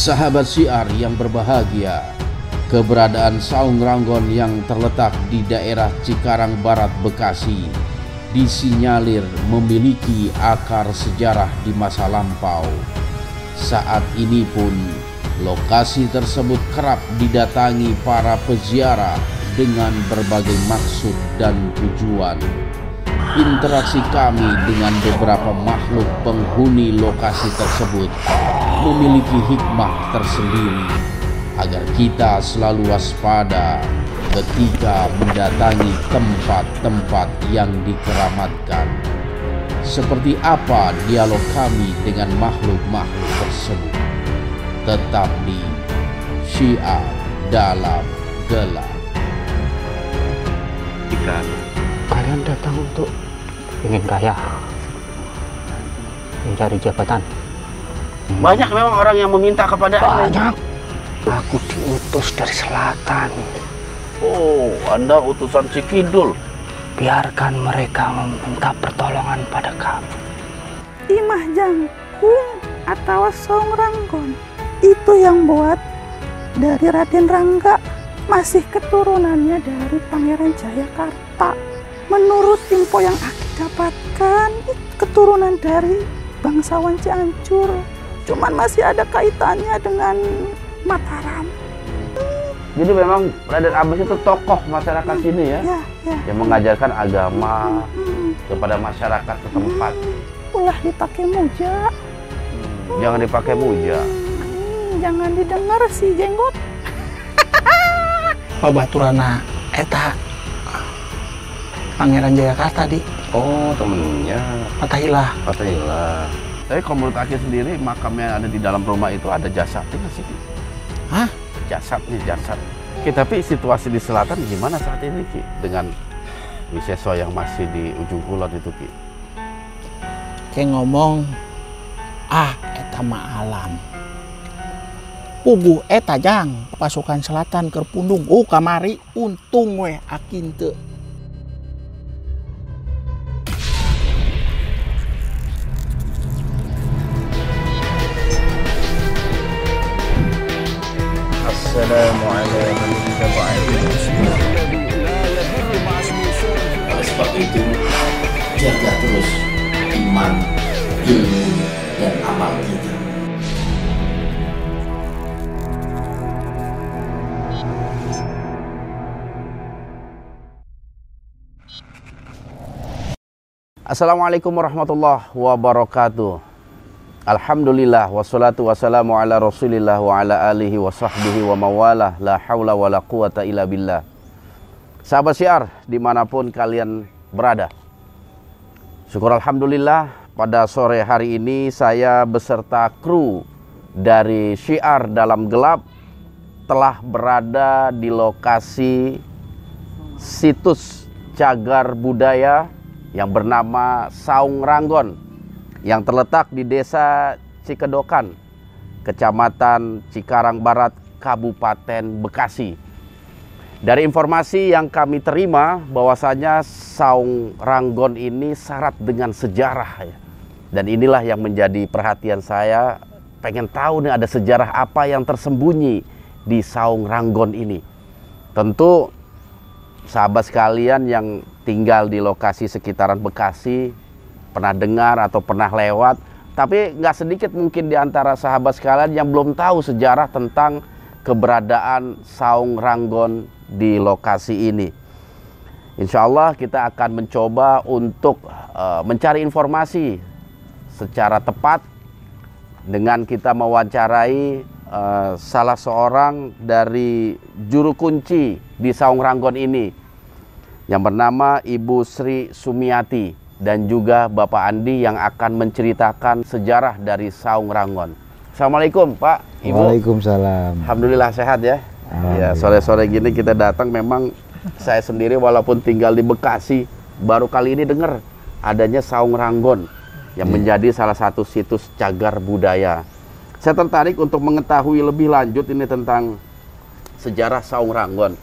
Sahabat syiar yang berbahagia, keberadaan Saung Ranggon yang terletak di daerah Cikarang Barat, Bekasi disinyalir memiliki akar sejarah di masa lampau. Saat ini pun lokasi tersebut kerap didatangi para peziarah dengan berbagai maksud dan tujuan. Interaksi kami dengan beberapa makhluk penghuni lokasi tersebut memiliki hikmah tersendiri agar kita selalu waspada ketika mendatangi tempat-tempat yang dikeramatkan. Seperti apa dialog kami dengan makhluk-makhluk tersebut? Tetap di Syiar Dalam Gelap. Jika kalian datang untuk ingin kaya, mencari jabatan, banyak memang orang yang meminta kepada banyak. Aku diutus dari selatan. Oh, Anda utusan Cikidul. Biarkan mereka meminta pertolongan pada kamu. Imah Jangkung atau Saung Ranggon itu yang buat dari Raden Rangga, masih keturunannya dari Pangeran Jayakarta. Menurut info yang aku dapatkan, keturunan dari bangsawan Cianjur. Cuman masih ada kaitannya dengan Mataram. Jadi memang Raden Abbas itu tokoh masyarakat sini ya, yang mengajarkan agama kepada masyarakat setempat. Ulah dipakai muja. Jangan dipakai muja. Jangan didengar si jenggot. Baturana eta Pangeran Jayakarta di. Oh, temennya. Fatahillah. Tapi kalau menurut Aki sendiri, makam yang ada di dalam rumah itu ada jasadnya nggak sih? Hah? Jasad. Tapi situasi di selatan gimana saat ini, Ki? Dengan Wiseso yang masih di ujung kulon itu, Ki? Kayak ngomong, eta mah alam. Puguh eta jang pasukan selatan keur pundung. Oh kamari untung weh akin teu. Assalamualaikum Oleh sebab itu, jaga terus iman, ilmu, dan amal kita. Assalamualaikum warahmatullahi wabarakatuh. Alhamdulillah wassalatu wassalamu ala Rasulillah wa ala alihi wa sahbihi wa mawalah, la haula wa la quwata illa billah. Sahabat syiar dimanapun kalian berada, syukur alhamdulillah pada sore hari ini saya beserta kru dari Syiar Dalam Gelap telah berada di lokasi situs cagar budaya yang bernama Saung Ranggon yang terletak di Desa Cikedokan, Kecamatan Cikarang Barat, Kabupaten Bekasi. Dari informasi yang kami terima bahwasanya Saung Ranggon ini syarat dengan sejarah ya. Dan inilah yang menjadi perhatian saya, pengen tahu nih ada sejarah apa yang tersembunyi di Saung Ranggon ini. Tentu sahabat sekalian yang tinggal di lokasi sekitaran Bekasi pernah dengar atau pernah lewat, tapi nggak sedikit mungkin di antara sahabat sekalian yang belum tahu sejarah tentang keberadaan Saung Ranggon di lokasi ini. Insya Allah kita akan mencoba untuk mencari informasi secara tepat dengan kita mewawancarai salah seorang dari juru kunci di Saung Ranggon ini yang bernama Ibu Sri Sumiati dan juga Bapak Andi yang akan menceritakan sejarah dari Saung Ranggon. Assalamualaikum Pak, Ibu. Waalaikumsalam. Alhamdulillah sehat ya. Ya, Alhamdulillah. sore-sore gini kita datang, memang saya sendiri walaupun tinggal di Bekasi, baru kali ini dengar adanya Saung Ranggon yang menjadi salah satu situs cagar budaya. Saya tertarik untuk mengetahui lebih lanjut ini tentang sejarah Saung Ranggon.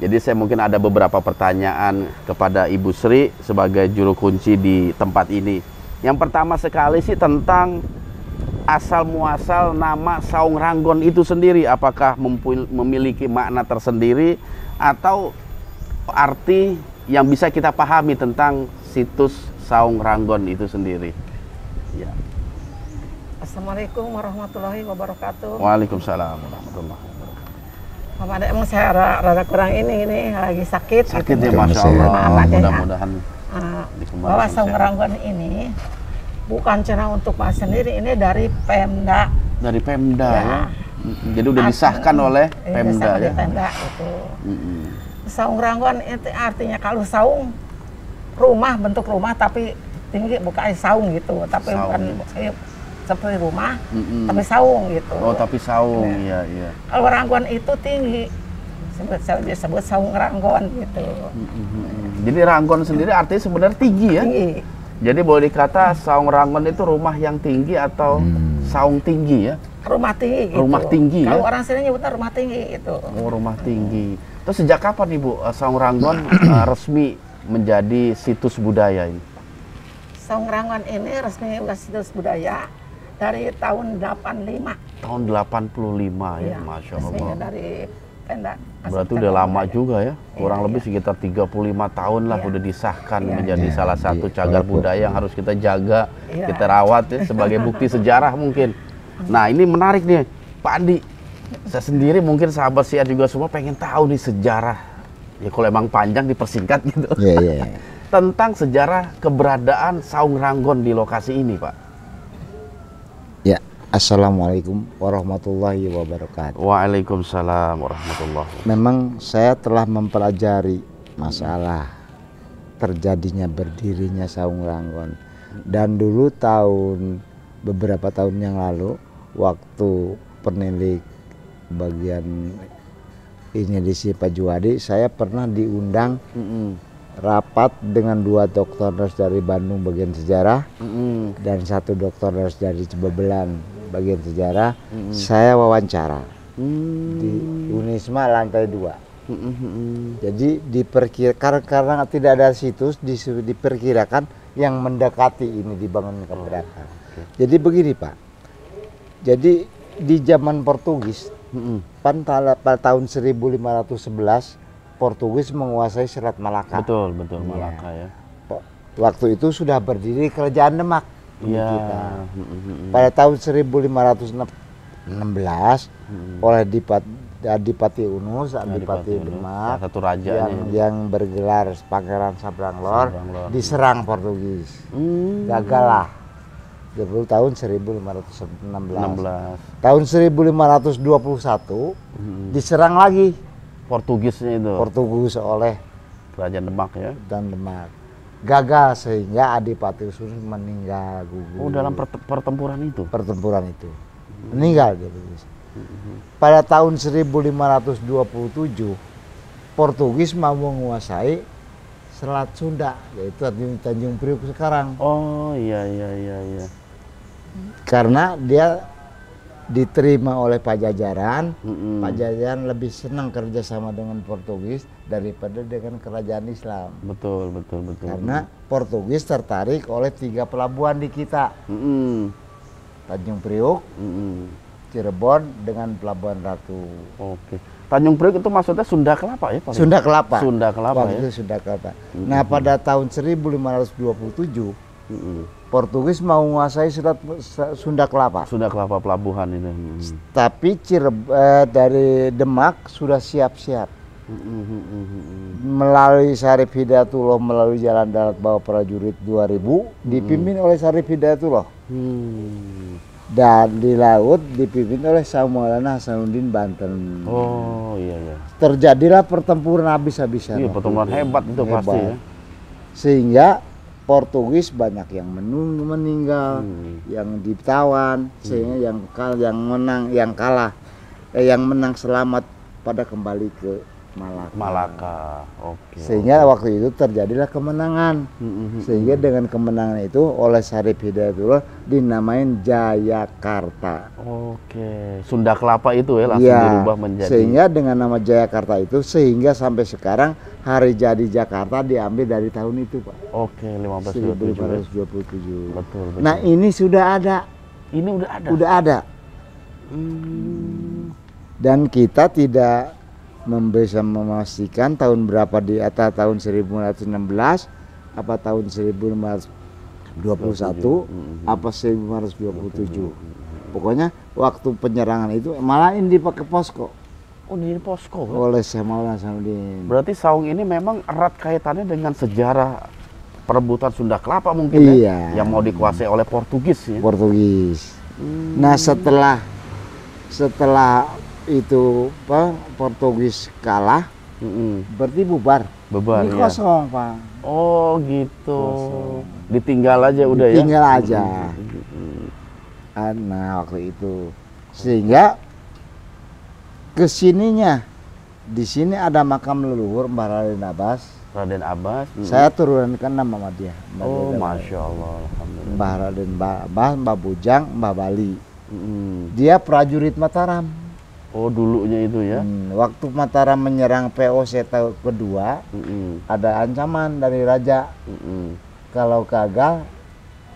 Jadi saya mungkin ada beberapa pertanyaan kepada Ibu Sri sebagai juru kunci di tempat ini. Yang pertama sekali sih tentang asal muasal nama Saung Ranggon itu sendiri. Apakah memiliki makna tersendiri atau arti yang bisa kita pahami tentang situs Saung Ranggon itu sendiri? Ya. Assalamualaikum warahmatullahi wabarakatuh. Waalaikumsalam warahmatullahi wabarakatuh. Bapak emang saya rada kurang ini lagi sakit. Sakit gitu. ya, Masya Maaf, Allah. ya. Mudah-mudahan dikembalikan Bahwa Saung sehat. Ranggon ini bukan cuma untuk Pak sendiri, ini dari Pemda. Dari Pemda ya. Ya. Jadi udah disahkan oleh Ini Pemda disahkan ya. di Pemda itu. Mm-mm. Saung Ranggon itu artinya kalau saung rumah, bentuk rumah tapi tinggi, bukan saung gitu, tapi Saung. bukan seperti rumah, Mm-mm. tapi saung gitu. Oh, tapi saung, iya iya. Kalau Ranggon itu tinggi, disebut Saung Ranggon gitu. Jadi Ranggon sendiri artinya sebenarnya tinggi ya. Tinggi. Jadi boleh dikata Saung Ranggon itu rumah yang tinggi atau saung tinggi ya? Rumah tinggi gitu. Rumah tinggi, ya? Kalau orang sini nyebutnya rumah tinggi itu. Oh, rumah tinggi. Terus sejak kapan Ibu Saung Ranggon resmi menjadi situs budaya ini? Saung Ranggon ini resmi situs budaya dari tahun 85. Tahun 85 ya, Masya resminya Allah. dari Pemda. Berarti udah lama juga ya, kurang Iya, lebih iya. sekitar 35 tahun lah Iya. udah disahkan Iya. menjadi Iya, salah satu iya. cagar budaya yang harus kita jaga, Iya. kita rawat ya sebagai bukti sejarah mungkin. Nah ini menarik nih Pak Andi, saya sendiri mungkin sahabat Siar juga semua pengen tahu nih sejarah, ya kalau emang panjang dipersingkat gitu, Iya, iya. tentang sejarah keberadaan Saung Ranggon di lokasi ini Pak. Ya, Assalamualaikum warahmatullahi wabarakatuh. Waalaikumsalam warahmatullahi wabarakatuh. Memang saya telah mempelajari masalah terjadinya berdirinya Saung Ranggon. Dan dulu beberapa tahun yang lalu, waktu penilik bagian ini di Pak Juwadi, saya pernah diundang rapat dengan 2 dokter nurse dari Bandung bagian sejarah dan 1 dokter nurse dari Cebebelan bagian sejarah. Saya wawancara di Unisma lantai 2. Jadi diperkirakan karena tidak ada situs, diperkirakan yang mendekati ini dibangun keberadaan. Jadi begini Pak, jadi di zaman Portugis pada tahun 1511 Portugis menguasai Selat Malaka. Betul Iya. Malaka ya. Waktu itu sudah berdiri Kerajaan Demak. Iya. Kita. Pada tahun 1516 oleh Adipati Unus, Adipati Demak, salah satu rajanya yang bergelar Pangeran Sabranglor, Sabranglor. diserang Portugis. Gagal lah. 20 tahun 1516. Tahun 1521 diserang lagi Portugisnya itu. Portugis oleh Kerajaan Demak ya. dan Demak. Gagal sehingga Adipati Unus meninggal gugur. Oh, dalam pertempuran itu. pertempuran itu. Meninggal dia. Pada tahun 1527 Portugis mau menguasai Selat Sunda, yaitu Tanjung Priok sekarang. Oh iya. Karena dia diterima oleh Pajajaran, Pajajaran lebih senang kerjasama dengan Portugis daripada dengan kerajaan Islam. Betul. Karena Portugis tertarik oleh 3 pelabuhan di kita, Tanjung Priok, Cirebon, dengan Pelabuhan Ratu. Oke. Tanjung Priok itu maksudnya Sunda Kelapa ya Pak? Sunda Kelapa. Sunda Kelapa Waktu ya. itu Sunda Kelapa. Nah pada tahun 1527 Portugis mau menguasai Sunda Kelapa. Sunda Kelapa pelabuhan itu. Tapi dari Demak sudah siap-siap. Melalui Syarif Hidayatullah, melalui jalan darat bawah prajurit 2000 dipimpin oleh Syarif Hidayatullah. Dan di laut dipimpin oleh Maulana Hasanuddin Banten. Oh iya. Terjadilah pertempuran habis-habisan. Iya, pertempuran hebat itu pasti ya. Sehingga Portugis banyak yang meninggal, yang ditawan, sehingga yang menang selamat pada kembali ke Malaka. Oke. Sehingga waktu itu terjadilah kemenangan. Sehingga dengan kemenangan itu oleh Syarif Hidayatullah dinamain Jayakarta. Oke. Sunda Kelapa itu ya langsung Ya, dirubah menjadi. sehingga dengan nama Jayakarta itu sehingga sampai sekarang hari jadi Jakarta diambil dari tahun itu, Pak. Oke, 1527. 1527. Betul. Nah, ini sudah ada. Ini udah ada. Udah ada. Dan kita tidak bisa memastikan tahun berapa di atas tahun 1516 apa tahun 1521 apa 1527. Pokoknya waktu penyerangan itu malah ini dipakai posko. Oh, di posko. Oleh Syekh Maulana Hasanuddin. Berarti saung ini memang erat kaitannya dengan sejarah perebutan Sunda Kelapa mungkin Iya. ya, yang mau dikuasai oleh Portugis ya. Portugis. Nah, setelah itu Portugis kalah, berarti bubar. Beban Ini ya. kosong, Pak. Oh gitu. Kosong. Ditinggal aja udah ya. Tinggal aja. Nah, waktu itu sehingga kesininya di sini ada makam leluhur Mbah Raden Abbas. Raden Abbas. Saya turunkan nama sama dia. Oh, masya Allah. Alhamdulillah. Mbah Raden Abbas, Mbah Bujang, Mbah Bali. Dia prajurit Mataram. Oh, dulunya itu ya. Waktu Mataram menyerang POC tahun kedua, ada ancaman dari raja. Kalau gagal,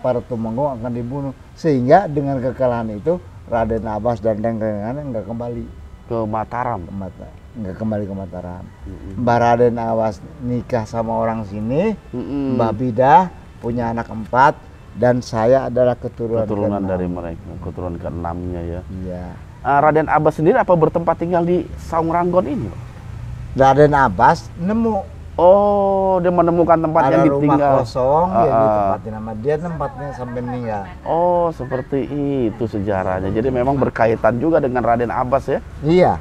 para Tumenggung akan dibunuh. Sehingga dengan kekalahan itu, Raden Abbas dan Dengkengan nggak kembali Ke Mataram. nggak kembali ke Mataram. Mbah Raden Abbas nikah sama orang sini, Mbah Bidah punya anak 4, dan saya adalah keturunan dari mereka, keturunan ke-6-nya ya. Iya. Raden Abbas sendiri apa bertempat tinggal di Saung Ranggon ini? Raden Abbas nemu Oh, dia menemukan tempat ada yang rumah ditinggal. kosong, dia ditempatin sama dia, tempatnya sampai meninggal. Oh, seperti itu sejarahnya. Jadi memang berkaitan juga dengan Raden Abbas ya. Iya.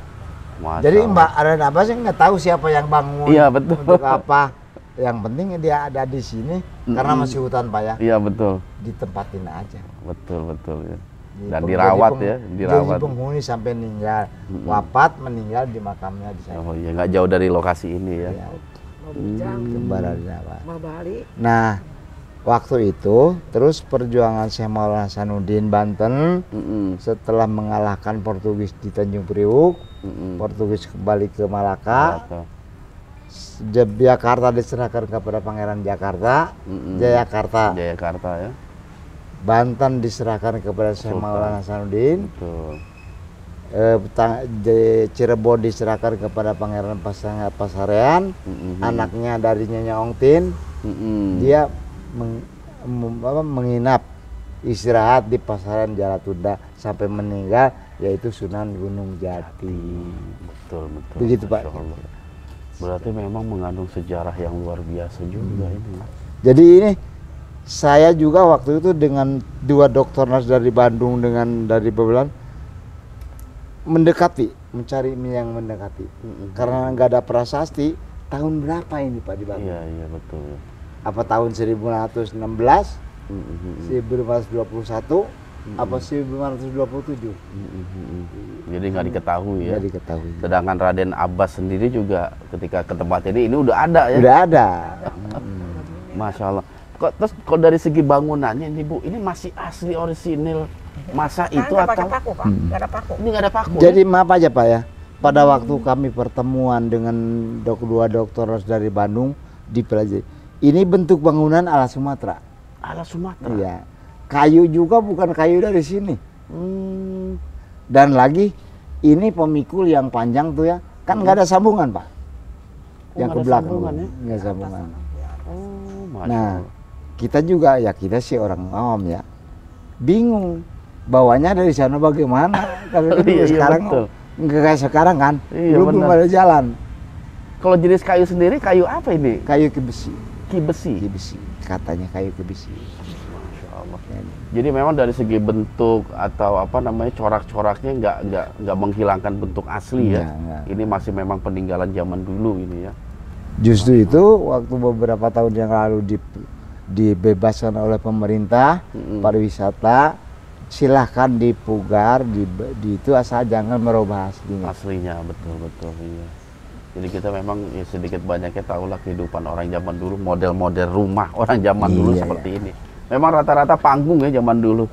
Masya Jadi Allah. Mbak Raden Abbas nggak tahu siapa yang bangun. Iya, betul. Untuk apa? Yang penting dia ada di sini karena masih hutan, Pak ya. Iya, betul. Ditempatin aja. Betul ya. Jadi Dan dirawat ya, dirawat. Jadi penghuni sampai meninggal, wafat meninggal di makamnya di sana. Oh iya, nggak jauh dari lokasi ini ya. Ya. Bujang, Mbah Raden Abbas. Mbah Bali. Nah, waktu itu terus perjuangan Syekh Maulana Hasanuddin Banten setelah mengalahkan Portugis di Tanjung Priuk, Portugis kembali ke Malaka. Jakarta diserahkan kepada Pangeran Jakarta, Jayakarta ya. Banten diserahkan kepada Syekh Maulana Hasanuddin. Betul. Cirebon diserahkan kepada Pangeran Pasarean, anaknya dari Nyonya Ongtin. Dia menginap istirahat di Pasarean Jalatunda sampai meninggal, yaitu Sunan Gunung Jati. Betul. Begitu, Pak. Masya Allah. Berarti memang mengandung sejarah yang luar biasa juga ini. Jadi ini saya juga waktu itu dengan 2 dokter nas dari Bandung dengan dari Babelan mencari yang mendekati. Karena nggak ada prasasti, tahun berapa ini Pak di Bandung? Iya betul. Apa tahun 1916, 1921, apa 1927? Jadi nggak diketahui ya. Nggak diketahui. Sedangkan Raden Abbas sendiri juga ketika ke tempat ini udah ada ya. Udah ada. Masya Allah. Terus kalau dari segi bangunannya ini Bu, ini masih asli orisinil masa itu Nggak atau? pakai paku, Pak. Nggak ada paku. Ini nggak ada paku. Jadi maaf aja Pak ya, pada waktu kami pertemuan dengan 2 dokter dari Bandung dipelajari, ini bentuk bangunan ala Sumatera. Ala Sumatera. Iya, kayu juga bukan kayu dari sini. Dan lagi ini pemikul yang panjang tuh ya, kan nggak ada sambungan Pak. Yang ke belakang sambungan, ya? nggak sambungan. Oh, Masya Nah, Allah. kita juga ya, kita sih orang awam ya, bingung bawanya dari sana bagaimana. Karena Iya, sekarang betul. nggak kayak sekarang kan, Iya, belum benar. ada jalan. Kalau jenis kayu sendiri kayu apa ini? Kayu kebesi, Kibesi. katanya kayu kebesi. Masya Allah. Jadi memang dari segi bentuk atau apa namanya corak-coraknya nggak menghilangkan bentuk asli ya. Enggak. Ini masih memang peninggalan zaman dulu ini ya. Justru itu waktu beberapa tahun yang lalu dibebaskan oleh pemerintah pariwisata, silahkan dipugar di itu asal jangan merubah aslinya. Aslinya betul iya. Jadi kita memang ya sedikit banyaknya tahulah kehidupan orang zaman dulu, model-model rumah orang zaman dulu seperti ini. Memang rata-rata panggung ya zaman dulu.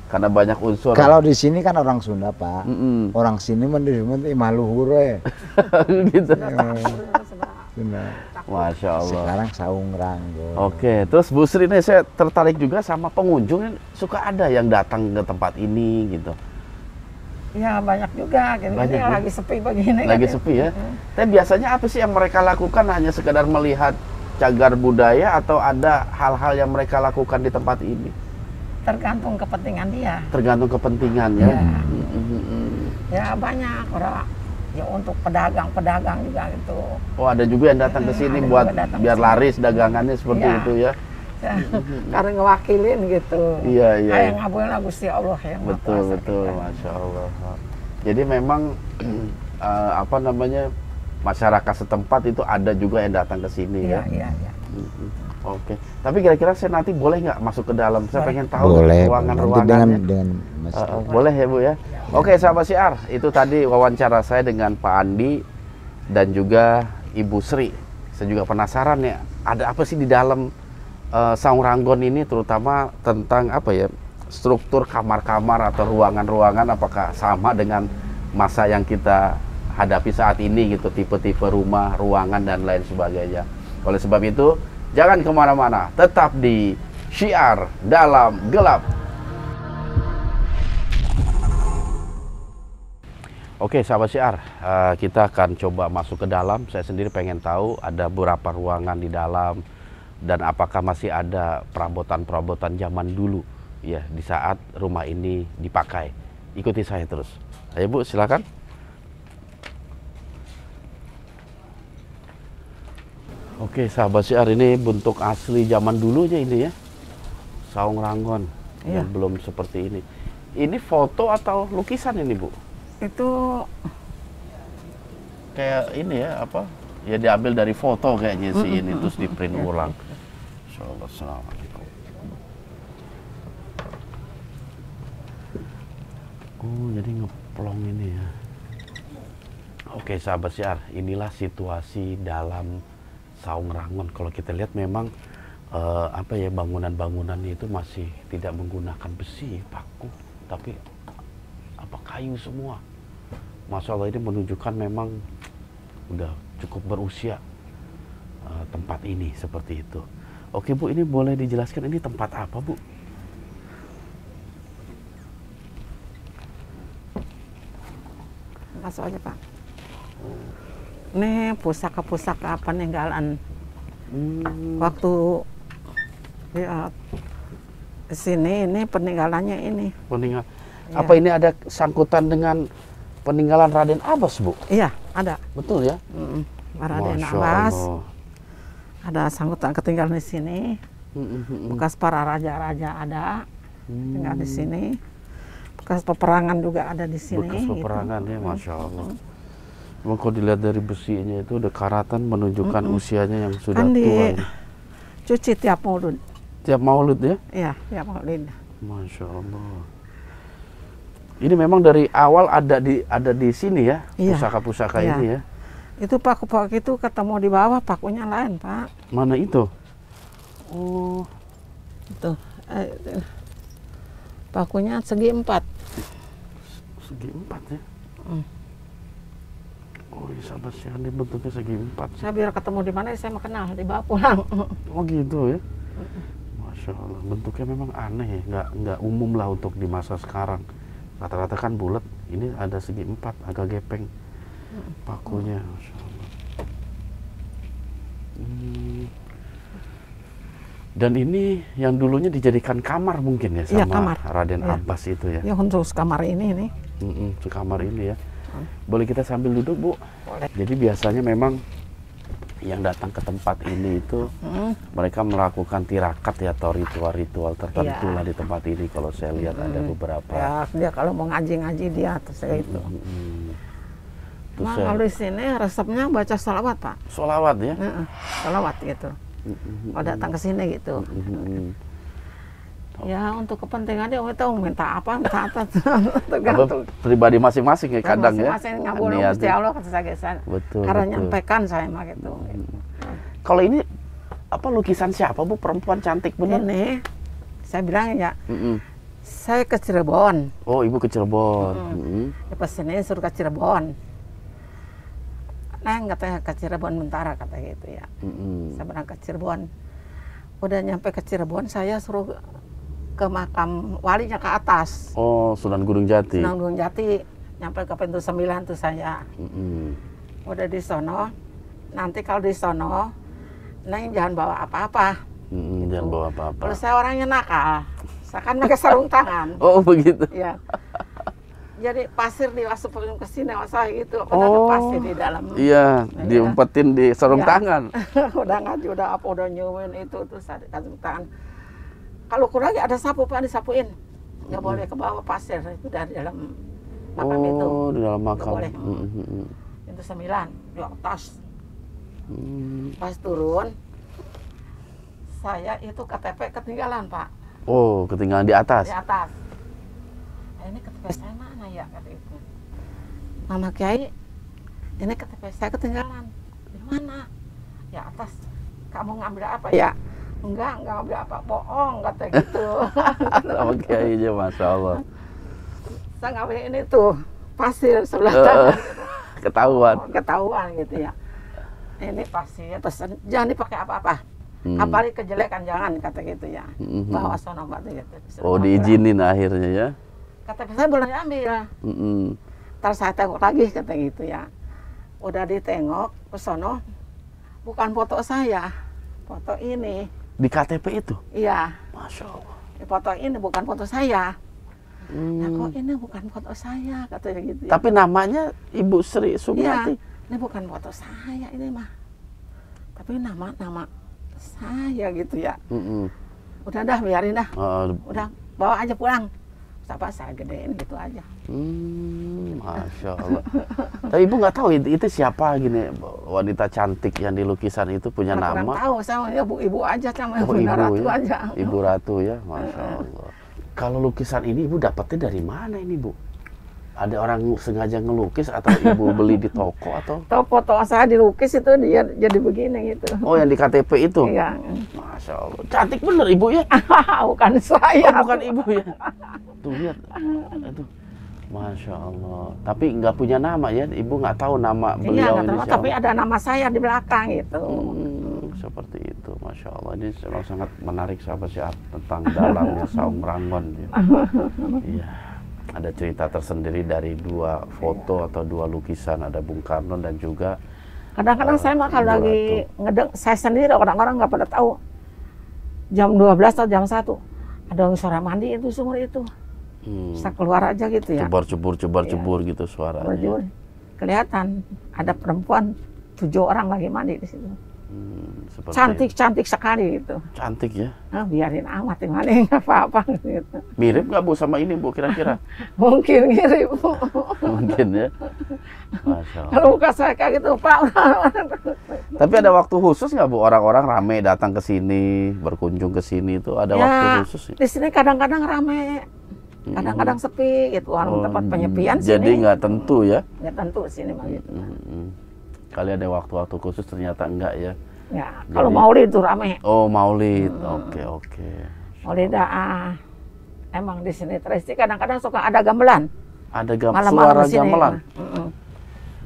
Karena banyak unsur. Kalau di sini kan orang Sunda, Pak. Orang sini menerima maluhur ya. Gitu. Sunda. Masya Allah. Sekarang Saung Ranggon. Oke, terus Bu Sri ini saya tertarik juga sama pengunjung, suka ada yang datang ke tempat ini gitu. Ya banyak juga, gini Banyak ya? lagi sepi begini. Lagi sepi ya. Tapi biasanya apa sih yang mereka lakukan, hanya sekedar melihat cagar budaya atau ada hal-hal yang mereka lakukan di tempat ini? Tergantung kepentingan dia. Tergantung kepentingannya. Ya banyak orang. Ya untuk pedagang-pedagang juga gitu. Oh ada juga yang datang ke sini buat biar laris dagangannya seperti itu ya. Karena ngewakilin gitu. Iya. Kayak ngabulin Gusti Allah yang Betul, Masya Allah. Jadi memang apa namanya, masyarakat setempat itu ada juga yang datang ke sini ya. Iya. Oke. Tapi kira-kira saya nanti boleh nggak masuk ke dalam? Saya pengen tahu ruangan-ruangannya. Dengan boleh ya Bu ya. Oke sahabat Syiar, itu tadi wawancara saya dengan Pak Andi dan juga Ibu Sri. Saya juga penasaran ya, ada apa sih di dalam Saung Ranggon ini, terutama tentang apa ya, struktur kamar-kamar atau ruangan-ruangan, apakah sama dengan masa yang kita hadapi saat ini gitu, tipe-tipe rumah, ruangan dan lain sebagainya. Oleh sebab itu, jangan kemana-mana, tetap di Syiar Dalam Gelap. Oke sahabat Syiar, kita akan coba masuk ke dalam. Saya sendiri pengen tahu ada beberapa ruangan di dalam dan apakah masih ada perabotan-perabotan zaman dulu ya di saat rumah ini dipakai. Ikuti saya terus. Ayo Bu, silakan. Oke sahabat Syiar, ini bentuk asli zaman dulunya ini ya, Saung Ranggon yang belum seperti ini. Ini foto atau lukisan ini Bu? Itu kayak ini ya, apa ya, diambil dari foto kayaknya sih ini terus di print ulang. Insyaallah. Assalamualaikum. Oh jadi ngeplong ini ya. Oke sahabat Syiar, inilah situasi dalam Saung Ranggon. Kalau kita lihat memang apa ya, bangunan-bangunannya itu masih tidak menggunakan besi, paku, tapi apa, kayu semua. Masya Allah, ini menunjukkan memang udah cukup berusia tempat ini seperti itu. Oke Bu, ini boleh dijelaskan ini tempat apa Bu? masuk aja Pak. Ini pusaka-pusaka peninggalan waktu ya, sini, ini peninggalannya ini. Peninggal. Apa ini ada sangkutan dengan peninggalan Raden Abbas Bu? Iya, ada. Betul ya? Raden Masya Abbas. Allah. Ada sangkutan ketinggalan di sini. Bekas para raja-raja ada tinggal di sini. Bekas peperangan juga ada di sini. Bekas peperangan ya, Masya Allah. Memang kalau dilihat dari besinya itu udah karatan, menunjukkan usianya yang sudah kan tua. Cuci tiap maulud. Tiap maulud ya? Iya, tiap maulud. Masya Allah. Ini memang dari awal ada di sini ya, pusaka-pusaka ini ya. Itu paku-paku itu ketemu di bawah, pakunya lain Pak. Mana itu? Oh, itu pakunya segi 4. Segi 4 ya? Oh iya sahabat Syiar, ini bentuknya segi 4. Saya biar ketemu di mana saya mau kenal, dibawa pulang. Oh gitu ya? Masya Allah, bentuknya memang aneh ya, nggak umum lah untuk di masa sekarang. Rata-rata kan bulat, ini ada segi 4, agak gepeng pakunya. Masya Allah. Dan ini yang dulunya dijadikan kamar mungkin ya sama kamar. Raden Abbas itu ya? Ya untuk kamar ini. Kamar ini ya. Boleh kita sambil duduk Bu? Boleh. Jadi biasanya memang yang datang ke tempat ini itu mereka melakukan tirakat ya, atau ritual-ritual tertentu lah di tempat ini. Kalau saya lihat ada beberapa. Ya dia kalau mau ngaji-ngaji dia terus itu. Nah, kalau di sini resepnya baca sholawat Pak. Sholawat ya? Sholawat gitu. Kalau datang ke sini gitu. Ya untuk kepentingannya itu minta apa tergantung pribadi masing-masing ya kadang ya. Masing-masing nggak boleh mesti Allah kata saya. Betul. Karena betul. nyampaikan saya mah gitu. Kalau ini apa lukisan siapa Bu? Perempuan cantik bener. Ini saya bilang ya. Saya ke Cirebon. Oh, Ibu ke Cirebon. Ya pas ini suruh ke Cirebon. Neng katanya ke Cirebon Mentara kata gitu ya. Saya berangkat ke Cirebon. Udah nyampe ke Cirebon saya suruh ke makam walinya ke atas. Oh, Sunan Gunung Jati. Sunan Gunung Jati. Nyampe ke pintu 9 tuh saya. Udah di sono. Nanti kalau di sono, Neng jangan bawa apa-apa. Jangan bawa apa-apa. Kalau saya orangnya nakal. Saya kan pakai sarung tangan. Oh, begitu. Ya. Jadi pasir dimasukin ke sini sama saya gitu. Padahal ada pasir di dalam. Iya, diumpetin di sarung tangan. Udah ngaji, udah apa, udah nyumin itu terus ada sarung tangan. Kalau kurang ada sapu Pak, disapuin. Nggak boleh ke bawah pasir itu dari dalam makam itu. Oh, di dalam makam. Nggak boleh. Itu 9 di atas. Pas turun, saya itu KTP ketinggalan Pak. Oh, ketinggalan di atas. Di atas. Ini KTP saya mana ya kata itu. Mama Kiai, ini KTP saya ketinggalan. Di mana? Ya atas. Kamu ngambil apa ya? Enggak ngambil apa. Bohong kata gitu. Sama Kiai aja, Masya Allah. Saya ngambil ini tuh pasir sebelah tangan. Ketahuan gitu ya. Ini pasir, pesan jangan dipakai apa-apa. Apalagi kejelekan jangan kata gitu ya. Bawa sono batu gitu. Oh, diizinin akhirnya ya. Kata saya boleh ambil. Ntar saya tengok lagi kata gitu ya. Udah ditengok ke sono, bukan foto saya, foto ini. Di KTP itu? Iya. Masya Allah. Di foto ini bukan foto saya. Nah kok ini bukan foto saya katanya gitu ya. Tapi namanya Ibu Sri Sumiati. Iya, ini bukan foto saya ini mah. Tapi nama saya gitu ya. Udah dah biarin dah. Udah bawa aja pulang. Siapa saya gedein gitu aja. Masya Allah. Tapi Ibu nggak tahu itu siapa gini wanita cantik yang di lukisan itu punya nama? Kurang tahu sama ibu aja sama Ibu Ratu ya? aja. Ibu Ratu ya, Masya Allah. Kalau lukisan ini Ibu dapetnya dari mana ini Bu? Ada orang sengaja ngelukis atau Ibu beli di toko atau? Tahu foto saya dilukis itu dia jadi begini gitu. Oh, yang di KTP itu? Iya. Masya Allah. Cantik bener Ibu ya? Bukan saya. Oh, bukan Ibu ya? Tuh lihat. Aduh. Masya Allah. Tapi nggak punya nama ya? Ibu nggak tahu nama beliau ini siapa? Tapi ada nama saya di belakang gitu. Seperti itu, Masya Allah. Ini sangat menarik sahabat siap tentang dalamnya Saung Ranggon. Ya. Iya. Ada cerita tersendiri dari 2 foto atau 2 lukisan, ada Bung Karno dan juga kadang-kadang saya mah kalau lagi ngedeng, saya sendiri orang-orang nggak pada tahu jam 12 atau jam 1 ada suara mandi itu sumur itu. Bisa keluar aja gitu ya. Cebar-cebur gitu suaranya. Kelihatan ada perempuan 7 orang lagi mandi di situ. Cantik sekali gitu. Cantik ya? Nah, biarin amat yang mana nggak apa-apa gitu. Mirip nggak Bu sama ini Bu kira-kira? Mungkin mirip Bu. Mungkin ya. Masya Allah. Kalau muka saya kayak gitu Pak. Tapi ada waktu khusus nggak Bu orang-orang rame datang ke sini, berkunjung ke sini itu ada waktu khusus? Di sini kadang-kadang rame, kadang-kadang sepi gitu. Tempat penyepian sini. Jadi nggak tentu ya? Nggak tentu sini mah gitu. Kali ada waktu-waktu khusus ternyata enggak ya? Ya, kalau maulid itu rame. Oh, maulid. Oke. Maulid emang di sini terisi kadang-kadang suka ada gamelan. Ada suara gamelan.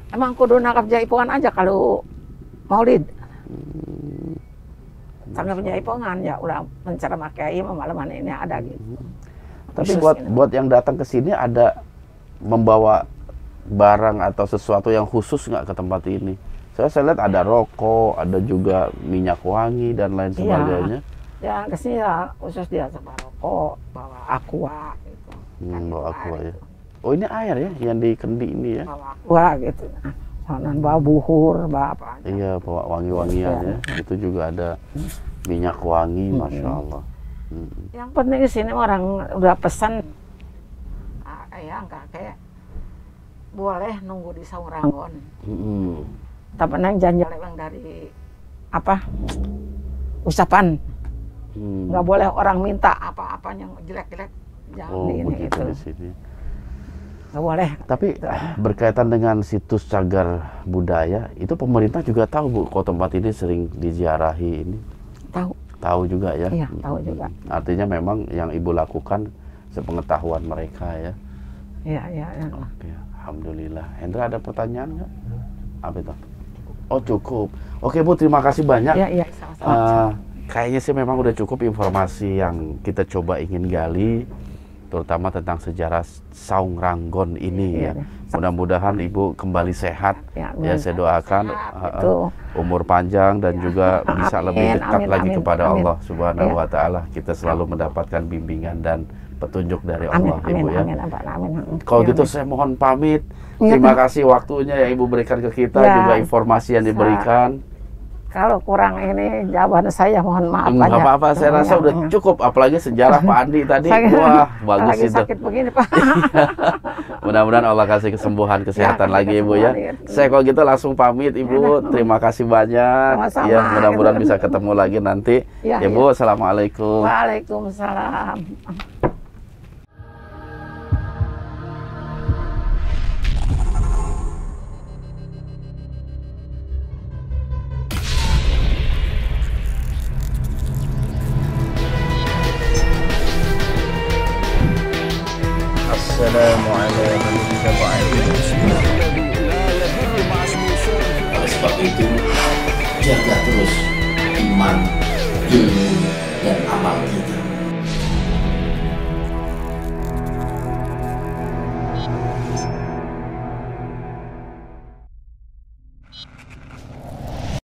Emang kudu nangkap jaipongan aja kalau maulid. Nangkap jaipongan ya udah mencerama kiai malaman ini ada gitu. Tapi buat yang datang ke sini ada membawa barang atau sesuatu yang khusus nggak ke tempat ini? Saya lihat ada rokok, ada juga minyak wangi dan lain sebagainya. Ya kesini ya khusus dia sama rokok, bawa aqua gitu. Bawa aqua ya. Oh ini air ya yang di kendi ini ya? Bawa aqua gitu. Dan bawa buhur, bawa apa aja. Iya, bawa wangi-wangian ya. Itu juga ada minyak wangi, Masya Allah. Yang penting di sini orang udah pesan, ya enggak kayak boleh nunggu di Saung Ranggon. Tapi nang janji leweng dari apa ucapan. Nggak boleh orang minta apa-apa yang jelek-jelek, jangan ini begitu itu. di sini. Nggak boleh. Tapi berkaitan dengan situs cagar budaya, itu pemerintah juga tahu Bu, kalau tempat ini sering diziarahi ini. Tahu. Tahu juga ya? Iya, tahu juga. Artinya memang yang Ibu lakukan sepengetahuan mereka ya? Iya. Oke, alhamdulillah. Hendra ada pertanyaan nggak? Apa itu? Oh cukup. Oke Bu, terima kasih banyak. Iya, sama-sama. Kayaknya sih memang udah cukup informasi yang kita coba ingin gali, terutama tentang sejarah Saung Ranggon ini ya. Mudah-mudahan Ibu kembali sehat. Ya, saya doakan umur panjang dan juga bisa lebih dekat lagi kepada Allah Subhanahu wa Ta'ala. Kita selalu mendapatkan bimbingan dan petunjuk dari Allah, Ibu ya. Kalau gitu saya mohon pamit. Terima kasih waktunya yang Ibu berikan ke kita, juga informasi yang diberikan. Kalau kurang ini jawaban saya mohon maaf Nggak banyak. apa-apa, saya rasa udah cukup. Apalagi sejarah Pak Andi tadi, wah bagus lagi itu. sakit begini Pak. Mudah-mudahan Allah kasih kesembuhan, kesehatan lagi Ibu ya. Saya kalau gitu langsung pamit Ibu. Terima kasih banyak. Sama-sama. Ya, mudah-mudahan bisa ketemu lagi nanti. Ibu, assalamualaikum. Waalaikumsalam. Oleh sebab itu, jaga terus iman, ilmu, dan amal kita.